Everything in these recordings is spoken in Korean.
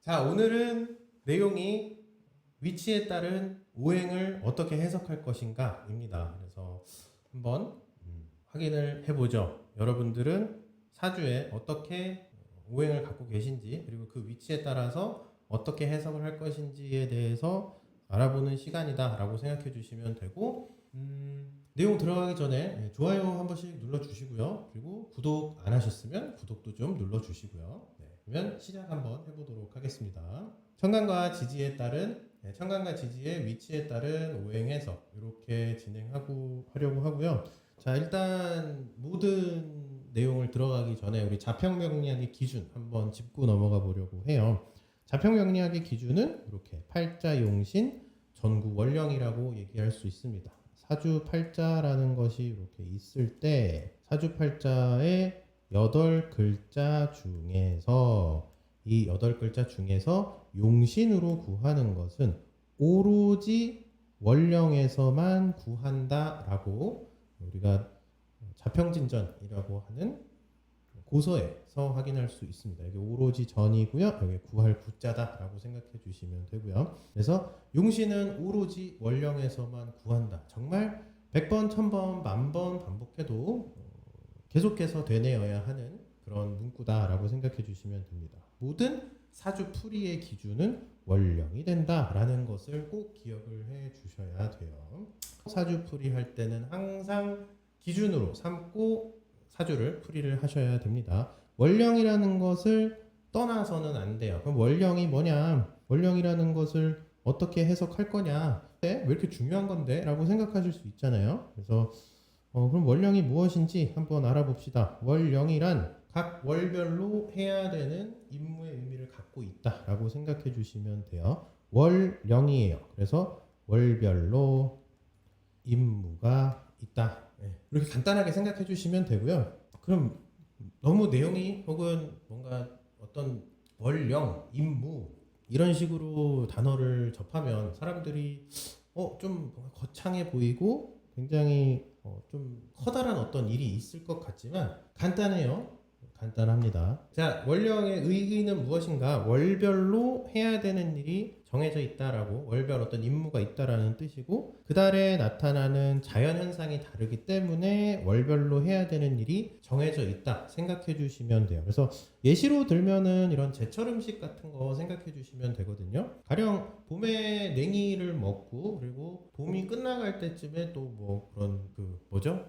자, 오늘은 내용이 위치에 따른 오행을 어떻게 해석할 것인가입니다. 그래서 한번 확인을 해보죠. 여러분들은 사주에 어떻게 오행을 갖고 계신지, 그리고 그 위치에 따라서 어떻게 해석을 할 것인지에 대해서 알아보는 시간이다라고 생각해 주시면 되고, 내용 들어가기 전에 좋아요 한 번씩 눌러주시고요. 그리고 구독 안 하셨으면 구독도 좀 눌러주시고요. 네, 그러면 시작 한번 해보도록 하겠습니다. 천간과 지지에 따른 천간과 지지의 위치에 따른 오행 해석 이렇게 하려고 하고요. 자, 일단 모든 내용을 들어가기 전에 우리 자평명리학의 기준 한번 짚고 넘어가 보려고 해요. 자평명리학의 기준은 이렇게 팔자용신 전구원령이라고 얘기할 수 있습니다. 사주팔자라는 것이 이렇게 있을 때 사주팔자의 8글자 중에서 이 8글자 중에서 용신으로 구하는 것은 오로지 원령에서만 구한다라고 우리가 자평진전이라고 하는 고서에서 확인할 수 있습니다. 이게 오로지 전이고요. 여기 구할 구자다라고 생각해 주시면 되고요. 그래서 용신은 오로지 원령에서만 구한다. 정말 100번, 1000번, 10,000번 반복해도 계속해서 되뇌어야 하는 그런 문구다라고 생각해 주시면 됩니다. 모든 사주풀이의 기준은 원령이 된다라는 것을 꼭 기억을 해 주셔야 돼요. 사주풀이 할 때는 항상 기준으로 삼고 사주를 풀이를 하셔야 됩니다. 원령이라는 것을 떠나서는 안 돼요. 그럼 원령이 뭐냐? 원령이라는 것을 어떻게 해석할 거냐? 왜 이렇게 중요한 건데? 라고 생각하실 수 있잖아요. 그래서 그럼 원령이 무엇인지 한번 알아봅시다. 원령이란 각 월별로 해야 되는 임무의 의미를 갖고 있다라고 생각해 주시면 돼요. 월령이에요. 그래서 월별로 임무가 있다. 이렇게 간단하게 생각해 주시면 되고요. 그럼 너무 내용이 혹은 뭔가 어떤 원령, 임무 이런 식으로 단어를 접하면 사람들이 좀 거창해 보이고 굉장히 좀 커다란 어떤 일이 있을 것 같지만 간단해요. 간단합니다. 자, 원령의 의의는 무엇인가? 월별로 해야 되는 일이 정해져 있다라고, 월별 어떤 임무가 있다라는 뜻이고, 그 달에 나타나는 자연현상이 다르기 때문에 월별로 해야 되는 일이 정해져 있다 생각해 주시면 돼요. 그래서 예시로 들면은 이런 제철 음식 같은 거 생각해 주시면 되거든요. 가령 봄에 냉이를 먹고, 그리고 봄이 끝나갈 때쯤에 또 뭐 그런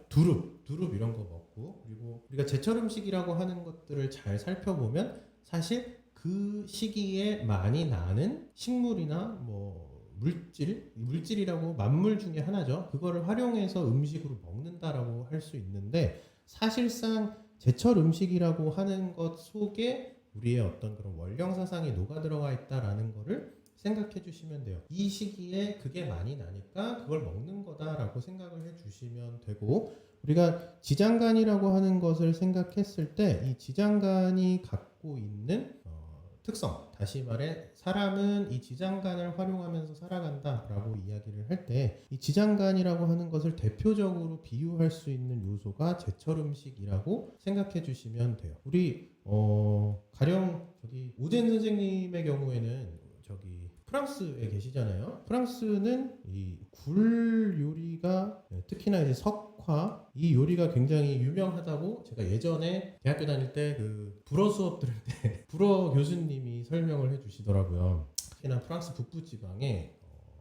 두릅 이런 거 먹고, 그리고 우리가 제철 음식이라고 하는 것들을 잘 살펴보면 사실 그 시기에 많이 나는 식물이나 뭐 물질이라고 만물 중에 하나죠. 그거를 활용해서 음식으로 먹는다라고 할 수 있는데, 사실상 제철 음식이라고 하는 것 속에 우리의 어떤 그런 원령 사상이 녹아 들어가 있다라는 거를 생각해 주시면 돼요. 이 시기에 그게 많이 나니까 그걸 먹는 거다라고 생각을 해 주시면 되고, 우리가 지장간이라고 하는 것을 생각했을 때 이 지장간이 갖고 있는 특성, 다시 말해 사람은 이 지장간을 활용하면서 살아간다라고 이야기를 할 때 이 지장간이라고 하는 것을 대표적으로 비유할 수 있는 요소가 제철 음식이라고 생각해 주시면 돼요. 우리 가령 저기 오젠 선생님의 경우에는 프랑스에 계시잖아요. 프랑스는 이 굴 요리가 특히나 이제 석화 이 요리가 굉장히 유명하다고 제가 예전에 대학교 다닐 때 그 불어 수업 들을 때 불어 교수님이 설명을 해주시더라고요. 특히나 프랑스 북부 지방에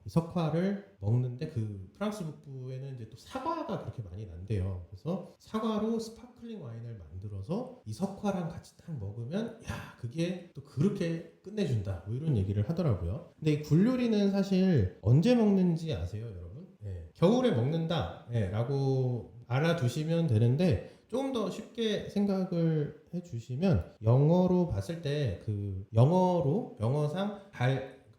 석화를 먹는데 그 프랑스 북부에는 이제 또 사과가 그렇게 많이 난대요. 그래서 사과로 스파클링 와인을 만들어서 이 석화랑 같이 딱 먹으면 야 그게 또 그렇게 끝내준다 뭐 이런 얘기를 하더라고요. 근데 이 굴요리는 사실 언제 먹는지 아세요, 여러분? 겨울에 먹는다 라고 알아두시면 되는데, 조금 더 쉽게 생각을 해주시면 영어로 봤을 때 그 영어상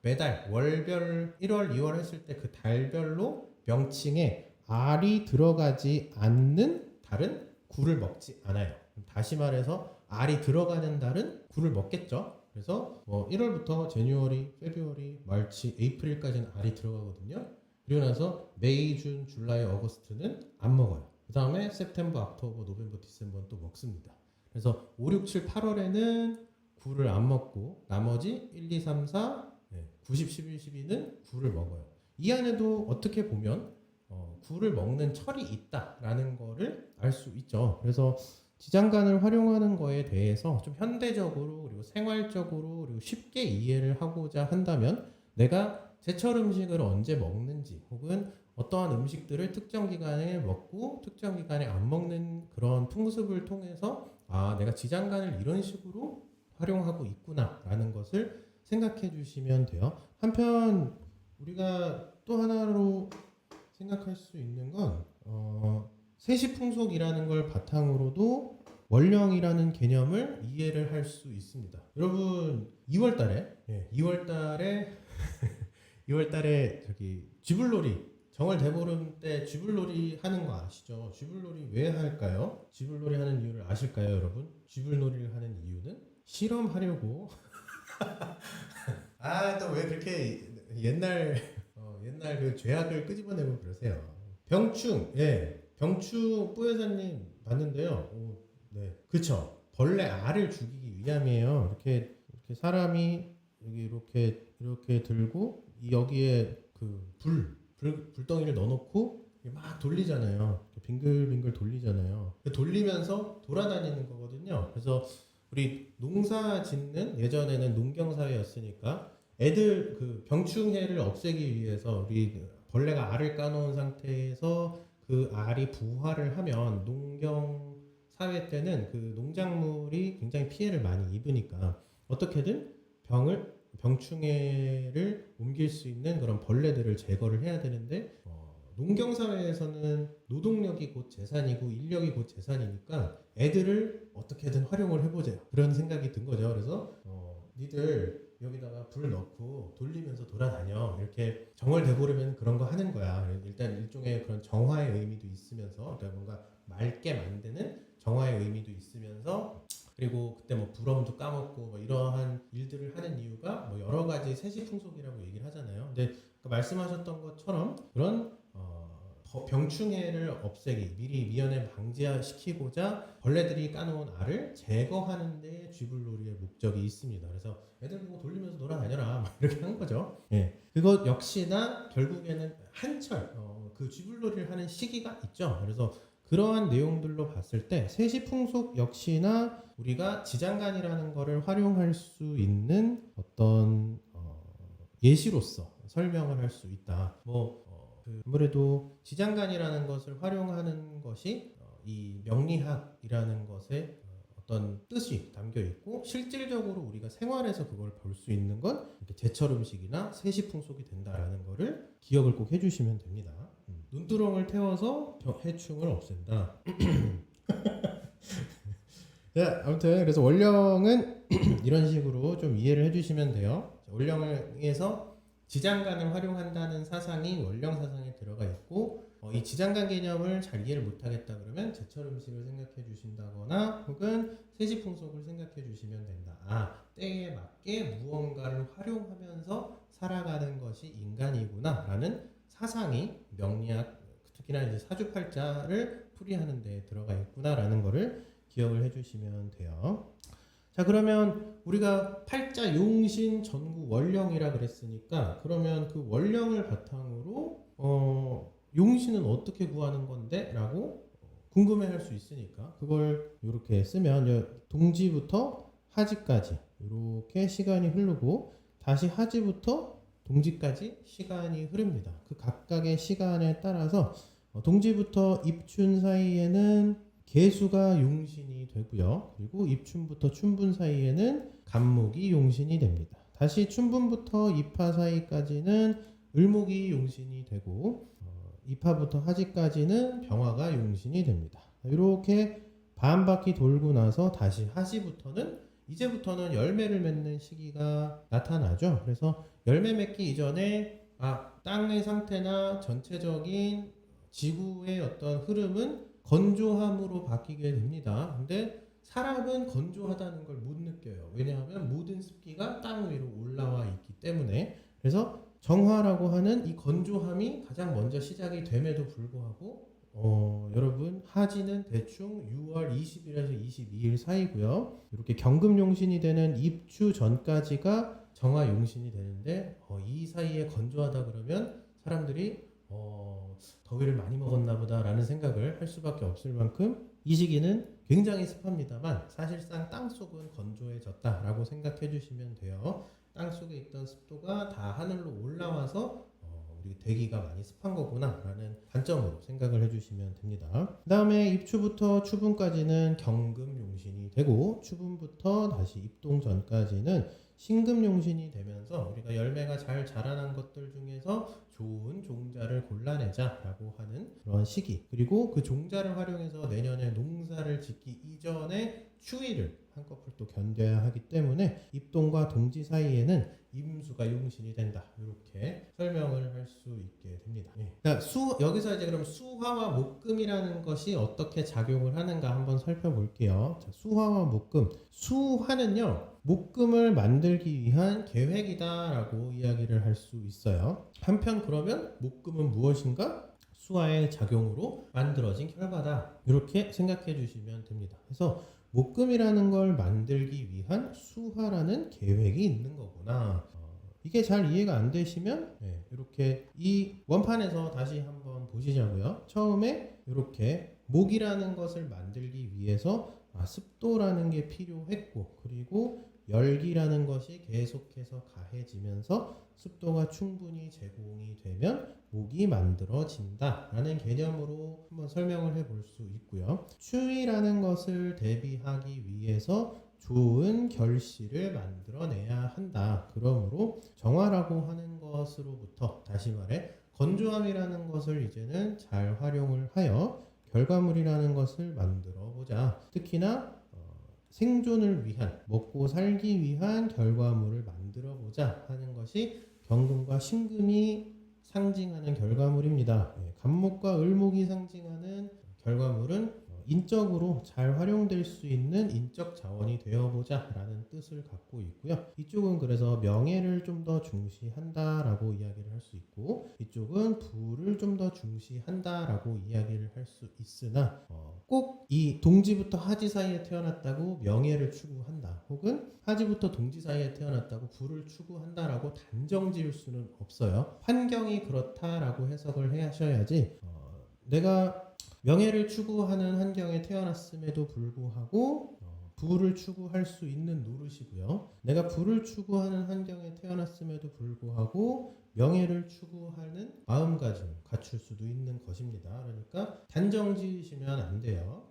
매달 월별 1월, 2월 했을 때 그 달별로 명칭에 알이 들어가지 않는 달은 굴을 먹지 않아요. 다시 말해서 알이 들어가는 달은 굴을 먹겠죠. 그래서 1월부터 제뉴어리, 페브루아리, 마르치, 에이프릴까지는 알이 들어가거든요. 그리고 나서 메이, 준, 줄라이, 어거스트는 안 먹어요. 그 다음에 셉템버, 옥토버, 노벰버, 디셈버는 또 먹습니다. 그래서 5, 6, 7, 8월에는 굴을 안 먹고 나머지 1, 2, 3, 4, 90, 11, 12는 굴을 먹어요. 이 안에도 어떻게 보면 굴을 먹는 철이 있다라는 거를 알 수 있죠. 그래서 지장간을 활용하는 거에 대해서 좀 현대적으로 그리고 생활적으로 그리고 쉽게 이해를 하고자 한다면 내가 제철 음식을 언제 먹는지 혹은 어떠한 음식들을 특정 기간에 먹고 특정 기간에 안 먹는 그런 풍습을 통해서 아, 내가 지장간을 이런 식으로 활용하고 있구나라는 것을 생각해 주시면 돼요. 한편 우리가 또 하나로 생각할 수 있는 건 세시풍속이라는 걸 바탕으로도 원령이라는 개념을 이해를 할 수 있습니다. 여러분 2월달에 2월달에 저기 쥐불놀이 정월 대보름 때 쥐불놀이 하는 거 아시죠? 쥐불놀이 왜 할까요? 쥐불놀이 하는 이유를 아실까요, 여러분? 쥐불놀이를 하는 이유는 실험하려고. 아, 또 왜 그렇게 옛날 그 죄악을 끄집어내고 그러세요? 병충, 병충 뿌여사님 봤는데요. 네, 그쵸. 벌레 알을 죽이기 위함이에요. 이렇게 사람이 여기 이렇게 들고 여기에 그 불덩이를 넣어놓고 막 돌리잖아요. 빙글빙글 돌리잖아요. 돌리면서 돌아다니는 거거든요. 그래서 우리 농사 짓는 예전에는 농경사회였으니까 애들 그 병충해를 없애기 위해서 우리 벌레가 알을 까놓은 상태에서 그 알이 부화를 하면 농경 사회 때는 그 농작물이 굉장히 피해를 많이 입으니까 어떻게든 병충해를 옮길 수 있는 그런 벌레들을 제거를 해야 되는데 농경사회에서는 노동력이 곧 재산이고 인력이 곧 재산이니까 애들을 어떻게든 활용을 해보자 그런 생각이 든 거죠. 그래서 니들 여기다가 불 넣고 돌리면서 돌아다녀 이렇게 정월 대보르면 그런 거 하는 거야. 일단 일종의 그런 정화의 의미도 있으면서 그러니까 뭔가 맑게 만드는 정화의 의미도 있으면서 그리고 그때 뭐 부럼도 까먹고 뭐 이러한 일들을 하는 이유가 뭐 여러 가지 세시풍속이라고 얘기를 하잖아요. 근데 말씀하셨던 것처럼 그런 병충해를 없애기 미리 미연에 방지시키고자 벌레들이 까놓은 알을 제거하는 데 쥐불놀이의 목적이 있습니다. 그래서 애들 보고 돌리면서 놀아다녀라 이렇게 한 거죠. 그것 역시나 결국에는 한철 그 쥐불놀이를 하는 시기가 있죠. 그래서 그러한 내용들로 봤을 때 세시풍속 역시나 우리가 지장간이라는 거를 활용할 수 있는 어떤 예시로서 설명을 할 수 있다. 아무래도 지장간이라는 것을 활용하는 것이 이 명리학이라는 것에 어떤 뜻이 담겨 있고 실질적으로 우리가 생활에서 그걸 볼 수 있는 건 이렇게 제철 음식이나 세시풍속이 된다라는 거를 기억을 꼭 해주시면 됩니다. 눈두렁을 태워서 해충을 없앤다. 자, 아무튼 그래서 원령은 이런 식으로 좀 이해를 해주시면 돼요. 원령에서 지장간을 활용한다는 사상이 원령 사상에 들어가 있고 이 지장간 개념을 잘 이해를 못하겠다 그러면 제철 음식을 생각해 주신다거나 혹은 세시풍속을 생각해 주시면 된다. 아, 때에 맞게 무언가를 활용하면서 살아가는 것이 인간이구나 라는 사상이 명리학 특히나 이제 사주팔자를 풀이하는 데 들어가 있구나 라는 거를 기억을 해 주시면 돼요. 자, 그러면 우리가 팔자 용신 전구 원령이라 그랬으니까 그러면 그 원령을 바탕으로 용신은 어떻게 구하는 건데? 라고 궁금해 할 수 있으니까 그걸 이렇게 쓰면 동지부터 하지까지 이렇게 시간이 흐르고 다시 하지부터 동지까지 시간이 흐릅니다. 그 각각의 시간에 따라서 동지부터 입춘 사이에는 개수가 용신이 되고요. 그리고 입춘부터 춘분 사이에는 간목이 용신이 됩니다. 다시 춘분부터 입하 사이까지는 을목이 용신이 되고 입하부터 하지까지는 병화가 용신이 됩니다. 이렇게 반바퀴 돌고 나서 다시 이제부터는 열매를 맺는 시기가 나타나죠. 그래서 열매 맺기 이전에 땅의 상태나 전체적인 지구의 어떤 흐름은 건조함으로 바뀌게 됩니다. 근데 사람은 건조하다는 걸 못 느껴요. 왜냐하면 모든 습기가 땅 위로 올라와 있기 때문에. 그래서 정화라고 하는 이 건조함이 가장 먼저 시작이 됨에도 불구하고 여러분 하지는 대충 6월 20일에서 22일 사이고요. 이렇게 경금용신이 되는 입추 전까지가 정화용신이 되는데 이 사이에 건조하다 그러면 사람들이 더위를 많이 먹었나 보다라는 생각을 할 수밖에 없을 만큼 이 시기는 굉장히 습합니다만 사실상 땅속은 건조해졌다라고 생각해 주시면 돼요. 땅속에 있던 습도가 다 하늘로 올라와서 우리 대기가 많이 습한 거구나 라는 관점으로 생각을 해주시면 됩니다. 그 다음에 입추부터 추분까지는 경금용신이 되고 추분부터 다시 입동 전까지는 신금용신이 되면서 우리가 열매가 잘 자라난 것들 중에서 좋은 종자를 골라내자 라고 하는 그런 시기, 그리고 그 종자를 활용해서 내년에 농사를 짓기 이전에 추위를 한꺼풀 또 견뎌야 하기 때문에 입동과 동지 사이에는 임수가 용신이 된다, 이렇게 설명을 할 수 있게 됩니다. 그러니까 여기서 이제 그럼 수화와 목금이라는 것이 어떻게 작용을 하는가 한번 살펴볼게요. 자, 수화와 목금. 수화는요, 목금을 만들기 위한 계획이다라고 이야기를 할 수 있어요. 한편 그러면 목금은 무엇인가? 수화의 작용으로 만들어진 결과다, 이렇게 생각해 주시면 됩니다. 그래서 목금이라는 걸 만들기 위한 수화라는 계획이 있는 거구나. 이게 잘 이해가 안 되시면 이렇게 이 원판에서 다시 한번 보시자고요. 처음에 이렇게 목이라는 것을 만들기 위해서 습도라는 게 필요했고, 그리고 열기라는 것이 계속해서 가해지면서 습도가 충분히 제공이 되면 목이 만들어진다 라는 개념으로 한번 설명을 해볼 수 있고요. 추위라는 것을 대비하기 위해서 좋은 결실을 만들어내야 한다. 그러므로 정화라고 하는 것으로부터, 다시 말해 건조함이라는 것을 이제는 잘 활용을 하여 결과물이라는 것을 만들어 보자. 특히나 생존을 위한, 먹고 살기 위한 결과물을 만들어 보자 하는 것이 경금과 신금이 상징하는 결과물입니다. 간목과 을목이 상징하는 결과물은 인적으로 잘 활용될 수 있는 인적 자원이 되어보자 라는 뜻을 갖고 있고요. 이쪽은 그래서 명예를 좀 더 중시한다 라고 이야기를 할 수 있고, 이쪽은 부를 좀 더 중시한다 라고 이야기를 할 수 있으나 꼭 이 동지부터 하지 사이에 태어났다고 명예를 추구한다, 혹은 하지부터 동지 사이에 태어났다고 부를 추구한다 라고 단정 지을 수는 없어요. 환경이 그렇다라고 해석을 하셔야지 내가 명예를 추구하는 환경에 태어났음에도 불구하고 부를 추구할 수 있는 노릇이고요. 내가 부를 추구하는 환경에 태어났음에도 불구하고 명예를 추구하는 마음가짐을 갖출 수도 있는 것입니다. 그러니까 단정 지으시면 안 돼요.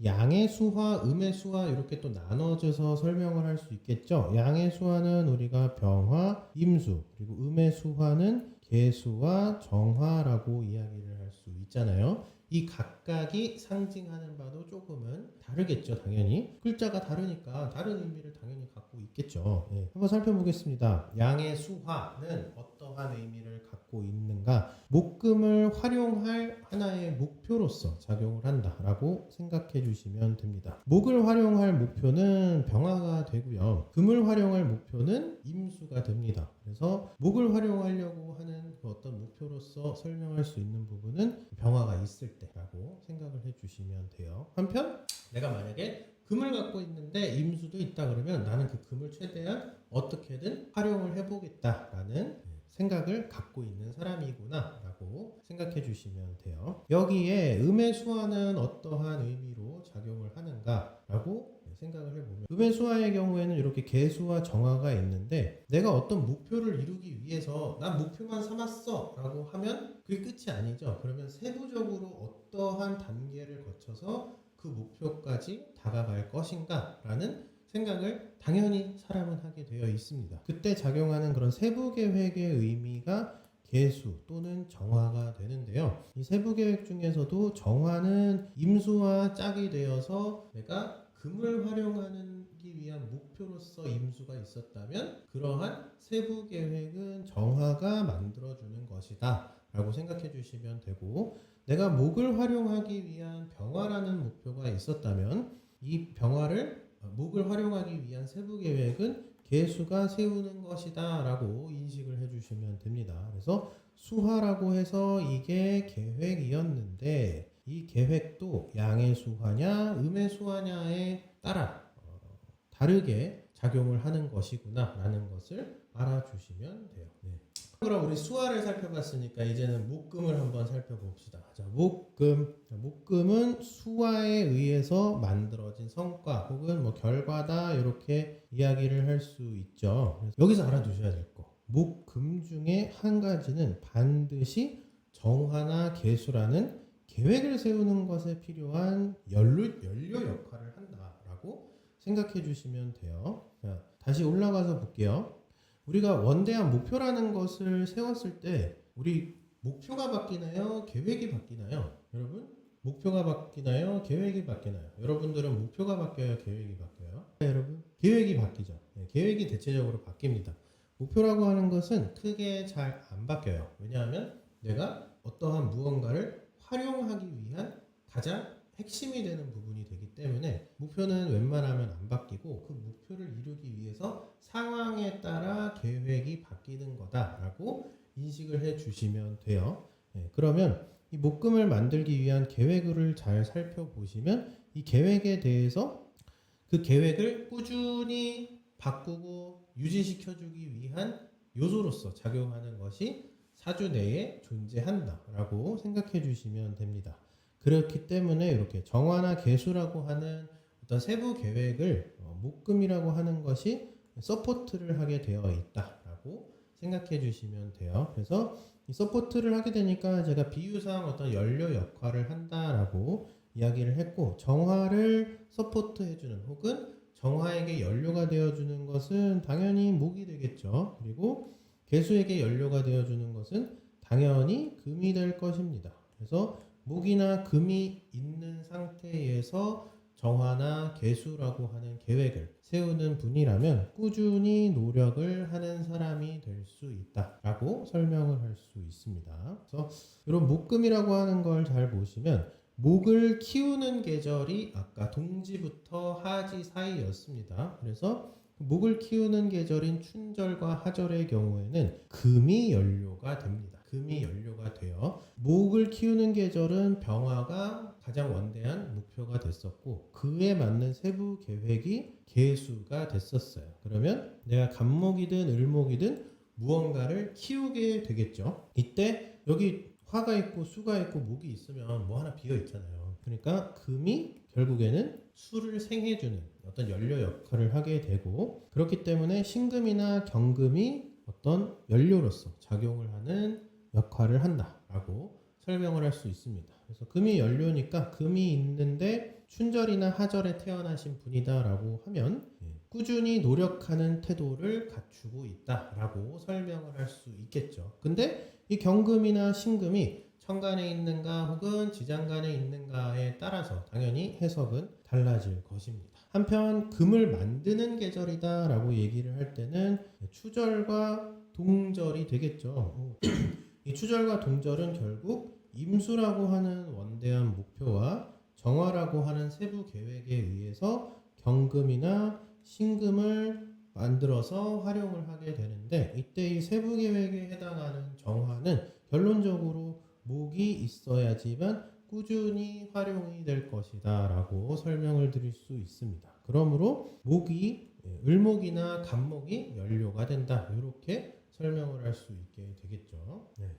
양의 수화, 음의 수화, 이렇게 또 나눠져서 설명을 할 수 있겠죠. 양의 수화는 우리가 병화, 임수, 그리고 음의 수화는 계수와 정화라고 이야기를 할 수 있잖아요. 이 각각이 상징하는 바도 조금은 다르겠죠. 당연히 글자가 다르니까 다른 의미를 당연히 갖고 있겠죠. 한번 살펴보겠습니다. 양의 수화는 어떠한 의미를 갖고 있는가? 목금을 활용할 하나의 목표로서 작용을 한다라고 생각해 주시면 됩니다. 목을 활용할 목표는 병화가 되고요. 금을 활용할 목표는 임수가 됩니다. 그래서 목을 활용하려고 하는 그 어떤 목표로서 설명할 수 있는 부분은 병화가 있을 때라고 생각을 해주시면 돼요. 한편 내가 만약에 금을 갖고 있는데 임수도 있다 그러면 나는 그 금을 최대한 어떻게든 활용을 해보겠다라는 생각을 갖고 있는 사람이구나 라고 생각해 주시면 돼요. 여기에 음의 수화는 어떠한 의미로 작용을 하는가 라고 생각을 해보면, 음의 수화의 경우에는 이렇게 계수와 정화가 있는데 내가 어떤 목표를 이루기 위해서 난 목표만 삼았어 라고 하면 그게 끝이 아니죠. 그러면 세부적으로 어떠한 단계를 거쳐서 그 목표까지 다가갈 것인가 라는 생각을 당연히 사람은 하게 되어 있습니다. 그때 작용하는 그런 세부 계획의 의미가 계수 또는 정화가 되는데요. 이 세부 계획 중에서도 정화는 임수와 짝이 되어서 내가 금을 활용하기 위한 목표로서 임수가 있었다면 그러한 세부 계획은 정화가 만들어주는 것이다 라고 생각해 주시면 되고, 내가 목을 활용하기 위한 병화라는 목표가 있었다면 이 병화를 목을 활용하기 위한 세부 계획은 계수가 세우는 것이다 라고 인식을 해주시면 됩니다. 그래서 수화라고 해서 이게 계획이었는데 이 계획도 양의 수화냐 음의 수화냐에 따라 다르게 작용을 하는 것이구나 라는 것을 알아주시면 돼요. 네. 그럼 우리 수화를 살펴봤으니까 이제는 목금을 한번 살펴봅시다. 자, 목금은 수화에 의해서 만들어진 성과 혹은 뭐 결과다 이렇게 이야기를 할 수 있죠. 여기서 알아두셔야 될 거. 목금 중에 한 가지는 반드시 정화나 계수라는 계획을 세우는 것에 필요한 연료 역할을 한다라고 생각해 주시면 돼요. 자, 다시 올라가서 볼게요. 우리가 원대한 목표라는 것을 세웠을 때 우리 목표가 바뀌나요? 계획이 바뀌나요? 여러분? 목표가 바뀌나요? 계획이 바뀌나요? 여러분들은 목표가 바뀌어요? 계획이 바뀌어요? 네, 여러분? 계획이 바뀌죠. 네, 계획이 대체적으로 바뀝니다. 목표라고 하는 것은 크게 잘 안 바뀌어요. 왜냐하면 내가 어떠한 무언가를 활용하기 위한 가장 핵심이 되는 부분이 되기 때문에 목표는 웬만하면 안 바뀌고 그 목표를 이루기 위해서 상황에 따라 계획이 바뀌는 거다라고 인식을 해 주시면 돼요. 네, 그러면 이 목금을 만들기 위한 계획을 잘 살펴보시면 이 계획에 대해서 그 계획을 꾸준히 바꾸고 유지시켜주기 위한 요소로서 작용하는 것이 사주 내에 존재한다라고 생각해 주시면 됩니다. 그렇기 때문에 이렇게 정화나 계수라고 하는 어떤 세부 계획을 목금이라고 하는 것이 서포트를 하게 되어 있다라고 생각해 주시면 돼요. 그래서 이 서포트를 하게 되니까 제가 비유상 어떤 연료 역할을 한다라고 이야기를 했고 정화를 서포트해 주는 혹은 정화에게 연료가 되어 주는 것은 당연히 목이 되겠죠. 그리고 계수에게 연료가 되어 주는 것은 당연히 금이 될 것입니다. 그래서 목이나 금이 있는 상태에서 정화나 계수라고 하는 계획을 세우는 분이라면 꾸준히 노력을 하는 사람이 될 수 있다라고 설명을 할 수 있습니다. 그래서 이런 목금이라고 하는 걸 잘 보시면 목을 키우는 계절이 아까 동지부터 하지 사이였습니다. 그래서 목을 키우는 계절인 춘절과 하절의 경우에는 금이 연료가 됩니다. 금이 연료가 돼요. 목을 키우는 계절은 병화가 가장 원대한 목표가 됐었고 그에 맞는 세부 계획이 계수가 됐었어요. 그러면 내가 간목이든 을목이든 무언가를 키우게 되겠죠. 이때 여기 화가 있고 수가 있고 목이 있으면 뭐 하나 비어 있잖아요. 그러니까 금이 결국에는 수를 생해주는 어떤 연료 역할을 하게 되고 그렇기 때문에 신금이나 경금이 어떤 연료로서 작용을 하는 역할을 한다라고 설명을 할 수 있습니다. 그래서 금이 연료니까 금이 있는데 춘절이나 하절에 태어나신 분이다라고 하면 꾸준히 노력하는 태도를 갖추고 있다라고 설명을 할 수 있겠죠. 근데 이 경금이나 신금이 천간에 있는가 혹은 지장간에 있는가에 따라서 당연히 해석은 달라질 것입니다. 한편 금을 만드는 계절이다 라고 얘기를 할 때는 추절과 동절이 되겠죠. 이 추절과 동절은 결국 임수라고 하는 원대한 목표와 정화라고 하는 세부 계획에 의해서 경금이나 신금을 만들어서 활용을 하게 되는데 이때 이 세부 계획에 해당하는 정화는 결론적으로 목이 있어야지만 꾸준히 활용이 될 것이다 라고 설명을 드릴 수 있습니다. 그러므로 목이 을목이나 간목이 연료가 된다 이렇게 설명을 할 수 있게 되겠죠. 네.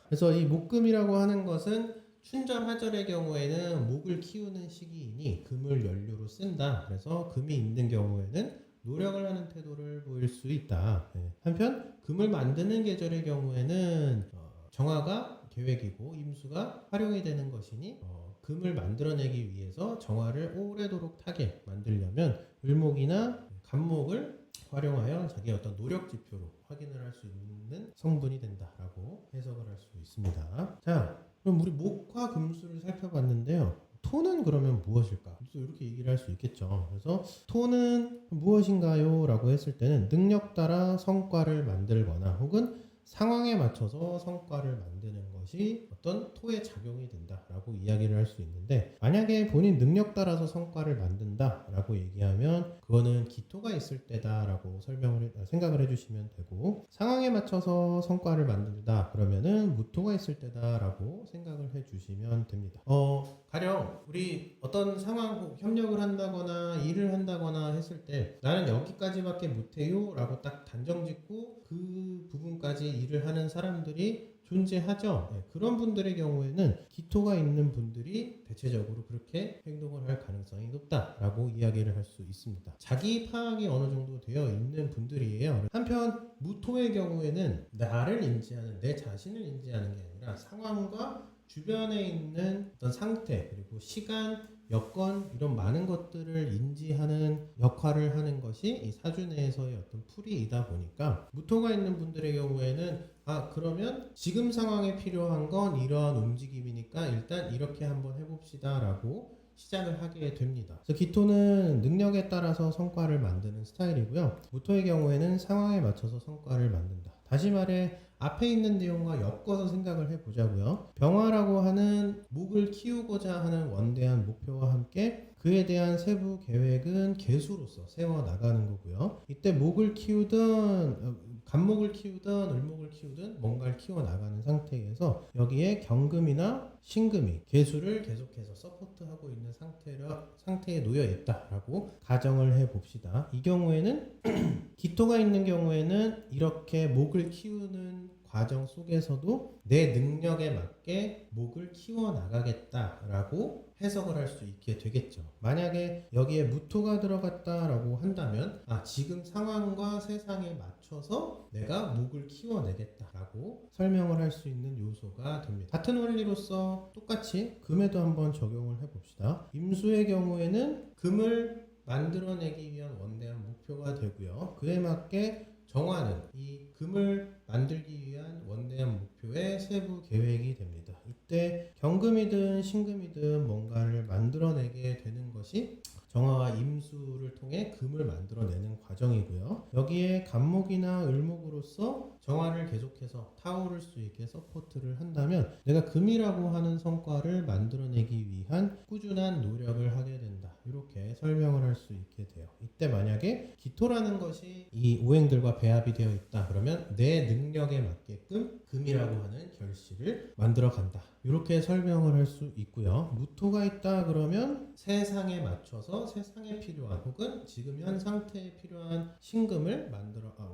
그래서 이 목금이라고 하는 것은 춘절 하절의 경우에는 목을 키우는 시기이니 금을 연료로 쓴다. 그래서 금이 있는 경우에는 노력을 하는 태도를 보일 수 있다. 네. 한편 금을 만드는 계절의 경우에는 정화가 계획이고 임수가 활용이 되는 것이니 금을 만들어내기 위해서 정화를 오래도록 타게 만들려면 을목이나 간목을 활용하여 자기의 어떤 노력 지표로 확인을 할 수 있는 성분이 된다라고 해석을 할 수 있습니다. 자, 그럼 우리 목화 금수를 살펴봤는데요. 토는 그러면 무엇일까? 또 이렇게 얘기를 할 수 있겠죠. 그래서 토는 무엇인가요? 라고 했을 때는 능력 따라 성과를 만들거나 혹은 상황에 맞춰서 성과를 만드는 것이 어떤 토의 작용이 된다라고 이야기를 할 수 있는데, 만약에 본인 능력 따라서 성과를 만든다라고 얘기하면 그거는 기토가 있을 때다라고 생각을 해주시면 되고, 상황에 맞춰서 성과를 만든다 그러면은 무토가 있을 때다라고 생각을 해주시면 됩니다. 가령 우리 어떤 상황, 협력을 한다거나 일을 한다거나 했을 때 나는 여기까지밖에 못해요 라고 딱 단정 짓고 그 부분까지 일을 하는 사람들이 존재하죠. 네, 그런 분들의 경우에는 기토가 있는 분들이 대체적으로 그렇게 행동을 할 가능성이 높다라고 이야기를 할 수 있습니다. 자기 파악이 어느 정도 되어 있는 분들이에요. 한편 무토의 경우에는 나를 인지하는, 내 자신을 인지하는 게 아니라 상황과 주변에 있는 어떤 상태, 그리고 시간, 여건, 이런 많은 것들을 인지하는 역할을 하는 것이 이 사주 내에서의 어떤 풀이이다 보니까, 무토가 있는 분들의 경우에는 그러면 지금 상황에 필요한 건 이러한 움직임이니까 일단 이렇게 한번 해봅시다 라고 시작을 하게 됩니다. 그래서 기토는 능력에 따라서 성과를 만드는 스타일이고요. 무토의 경우에는 상황에 맞춰서 성과를 만든다. 다시 말해 앞에 있는 내용과 엮어서 생각을 해보자고요. 병화라고 하는 목을 키우고자 하는 원대한 목표와 함께 그에 대한 세부 계획은 개수로서 세워나가는 거고요. 이때 목을 키우든 간목을 키우든 을목을 키우든 뭔가를 키워나가는 상태에서 여기에 경금이나 신금이 개수를 계속해서 서포트하고 있는 상태에 놓여 있다라고 가정을 해봅시다. 이 경우에는 기토가 있는 경우에는 이렇게 목을 키우는 과정 속에서도 내 능력에 맞게 목을 키워나가겠다라고 해석을 할 수 있게 되겠죠. 만약에 여기에 무토가 들어갔다라고 한다면 지금 상황과 세상에 맞춰서 내가 목을 키워내겠다라고 설명을 할 수 있는 요소가 됩니다. 같은 원리로서 똑같이 금에도 한번 적용을 해봅시다. 임수의 경우에는 금을 만들어내기 위한 원대한 목표가 되고요. 그에 맞게 정화는 이 금을 만들기 위한 원대한 목표의 세부 계획이 됩니다. 이때 경금이든 신금이든 뭔가를 만들어내게 되는 것이 정화와 임수를 통해 금을 만들어내는 과정이고요. 여기에 간목이나 을목으로서 정화를 계속해서 타오를 수 있게 서포트를 한다면 내가 금이라고 하는 성과를 만들어내기 위한 꾸준한 노력을 하게 된다. 이렇게 설명을 할 수 있게 돼요. 이때 만약에 기토라는 것이 이 오행들과 배합이 되어 있다 그러면 내 능력에 맞게끔 금이라고 하는 결실을 만들어 간다. 이렇게 설명을 할 수 있고요. 무토가 있다 그러면 세상에 맞춰서 세상에 필요한 혹은 지금 현 상태에 필요한 신금을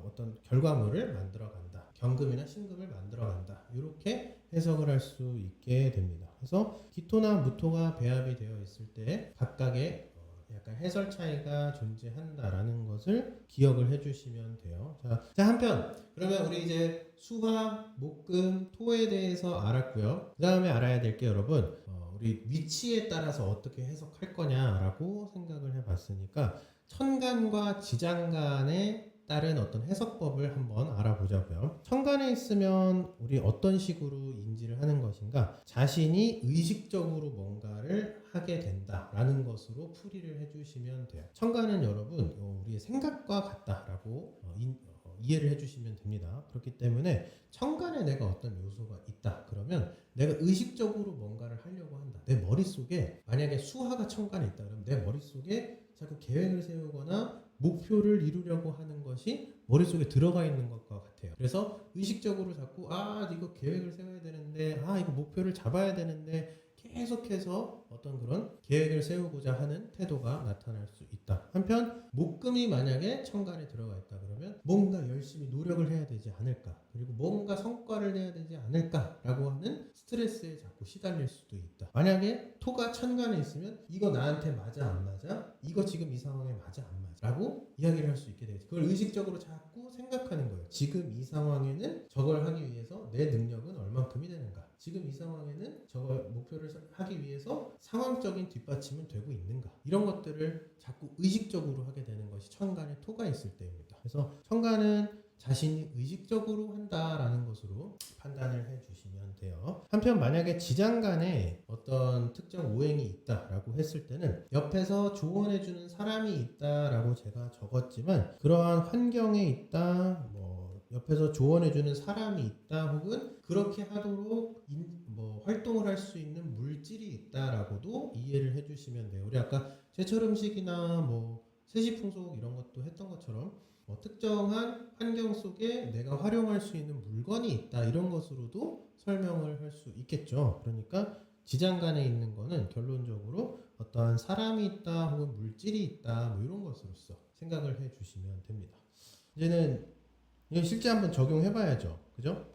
어떤 결과물을 만들어 간다. 경금이나 신금을 만들어 간다. 이렇게 해석을 할 수 있게 됩니다. 그래서 기토나 무토가 배합이 되어 있을 때 각각의 약간 해설 차이가 존재한다라는 것을 기억을 해주시면 돼요. 자, 한편 그러면 우리 이제 수화, 목금, 토에 대해서 알았고요. 그 다음에 알아야 될 게 여러분 우리 위치에 따라서 어떻게 해석할 거냐라고 생각을 해봤으니까 천간과 지장간에 따른 어떤 해석법을 한번 알아보자고요. 천간에 있으면 우리 어떤 식으로 인지를 하는 것인가? 자신이 의식적으로 뭔가를 하게 된다라는 것으로 풀이를 해주시면 돼요. 천간은 여러분 우리의 생각과 같다라고 이해를 해주시면 됩니다. 그렇기 때문에 천간에 내가 어떤 요소가 있다 그러면 내가 의식적으로 뭔가를 하려고 한다. 내 머릿속에 만약에 수화가 천간에 있다 그러면 내 머릿속에 자꾸 계획을 세우거나 목표를 이루려고 하는 것이 머릿속에 들어가 있는 것과 같아요. 그래서 의식적으로 자꾸 이거 계획을 세워야 되는데 이거 목표를 잡아야 되는데 계속해서 어떤 그런 계획을 세우고자 하는 태도가 나타날 수 있다. 한편 목금이 만약에 천간에 들어가 있다 그러면 뭔가 열심히 노력을 해야 되지 않을까, 그리고 뭔가 성과를 내야 되지 않을까라고 하는 스트레스에 자꾸 시달릴 수도 있다. 만약에 토가 천간에 있으면 이거 나한테 맞아 안 맞아? 이거 지금 이 상황에 맞아 안 맞아? 라고 이야기를 할 수 있게 되겠죠. 그걸 의식적으로 자꾸 생각하는 거예요. 지금 이 상황에는 저걸 하기 위해서 내 능력은 얼만큼이 되는가? 지금 이 상황에는 저걸 목표를 하기 위해서 상황적인 뒷받침은 되고 있는가? 이런 것들을 자꾸 의식적으로 하게 되는 것이 천간에 토가 있을 때입니다. 그래서 천간은 자신이 의식적으로 한다라는 것으로 판단을 해주시면 돼요. 한편 만약에 지장간에 어떤 특정 오행이 있다라고 했을 때는 옆에서 조언해주는 사람이 있다라고 제가 적었지만 그러한 환경에 있다, 옆에서 조언해주는 사람이 있다, 혹은 그렇게 하도록 활동을 할 수 있는 물질이 있다라고도 이해를 해주시면 돼요. 우리 아까 제철 음식이나 세시풍속 이런 것도 했던 것처럼 특정한 환경 속에 내가 활용할 수 있는 물건이 있다, 이런 것으로도 설명을 할 수 있겠죠. 그러니까 지장간에 있는 거는 결론적으로 어떠한 사람이 있다, 혹은 물질이 있다, 이런 것으로서 생각을 해 주시면 됩니다. 이제는 이거 실제 한번 적용해 봐야죠. 그죠?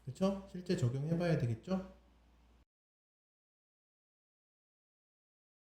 그렇죠? 실제 적용해 봐야 되겠죠?